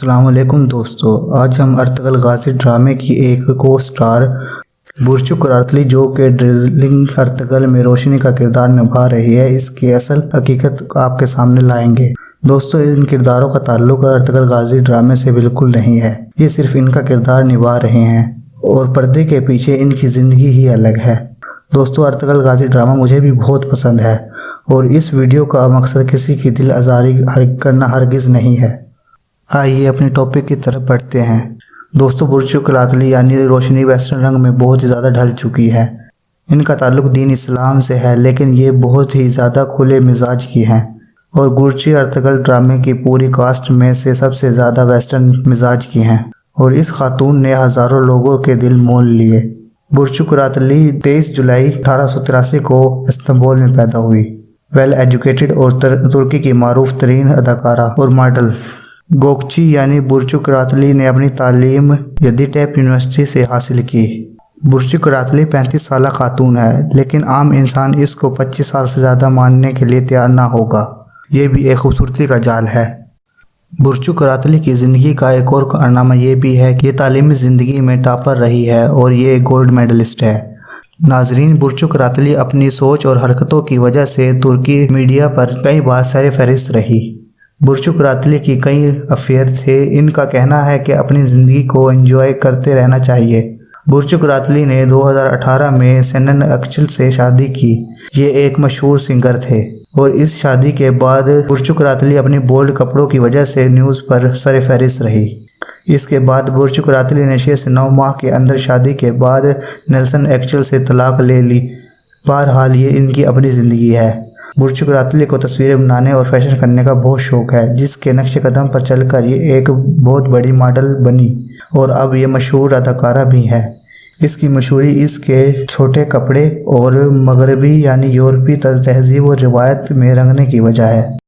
السلام علیکم دوستو، آج ہم ارطغرل غازی ڈرامے کی ایک کو سٹار برچو قراتلی جو کہ ڈارلنگ ارطغرل میں روشنی کا کردار نبھا رہی ہے، اس کی اصل حقیقت آپ کے سامنے لائیں گے۔ دوستو، ان کرداروں کا تعلق ارطغرل غازی ڈرامے سے بالکل نہیں ہے، یہ صرف ان کا کردار نبھا رہے ہیں اور پردے کے پیچھے ان کی زندگی ہی الگ ہے۔ دوستو، ارطغرل غازی ڈرامہ مجھے بھی بہت پسند ہے اور اس ویڈیو کا مقصد کسی کی دل آزاری کرنا ہرگز نہیں ہے۔ آئیے اپنے ٹاپک کی طرف بڑھتے ہیں۔ دوستو، برچو قراتلی یعنی روشنی ویسٹرن رنگ میں بہت ہی زیادہ ڈھل چکی ہے۔ ان کا تعلق دین اسلام سے ہے، لیکن یہ بہت ہی زیادہ کھلے مزاج کی ہیں اور برچو ارطغرل ڈرامے کی پوری کاسٹ میں سے سب سے زیادہ ویسٹرن مزاج کی ہیں اور اس خاتون نے ہزاروں لوگوں کے دل مول لیے۔ برچو قراتلی 23 جولائی 1883 کو استنبول میں پیدا ہوئی۔ ویل ایجوکیٹڈ اور ترکی کی معروف ترین اداکارہ اور ماڈل گوکچی یعنی برچو قراتلی نے اپنی تعلیم یدیٹیپ یونیورسٹی سے حاصل کی۔ برچو قراتلی 35 سالہ خاتون ہے، لیکن عام انسان اس کو 25 سال سے زیادہ ماننے کے لیے تیار نہ ہوگا۔ یہ بھی ایک خوبصورتی کا جال ہے۔ برچو قراتلی کی زندگی کا ایک اور کارنامہ یہ بھی ہے کہ یہ تعلیمی زندگی میں ٹاپر رہی ہے اور یہ گولڈ میڈلسٹ ہے۔ ناظرین، برچو قراتلی اپنی سوچ اور حرکتوں کی وجہ سے ترکی میڈیا پر کئی بار سر فہرست رہی۔ برچو قراتلی کی کئی افیئر تھے۔ ان کا کہنا ہے کہ اپنی زندگی کو انجوائے کرتے رہنا چاہیے۔ برچو قراتلی نے 2018 میں سینن ایکچل سے شادی کی۔ یہ ایک مشہور سنگر تھے اور اس شادی کے بعد برچو قراتلی اپنی بولڈ کپڑوں کی وجہ سے نیوز پر سر فہرست رہی۔ اس کے بعد برچو قراتلی نے 6 سے 9 ماہ کے اندر شادی کے بعد نیلسن ایکچل سے طلاق لے لی۔ بہرحال یہ ان کی اپنی زندگی ہے۔ برچو قراتلی کو تصویریں بنانے اور فیشن کرنے کا بہت شوق ہے، جس کے نقش قدم پر چل کر یہ ایک بہت بڑی ماڈل بنی اور اب یہ مشہور اداکارہ بھی ہے۔ اس کی مشہوری اس کے چھوٹے کپڑے اور مغربی یعنی یورپی تہذیب و روایت میں رنگنے کی وجہ ہے۔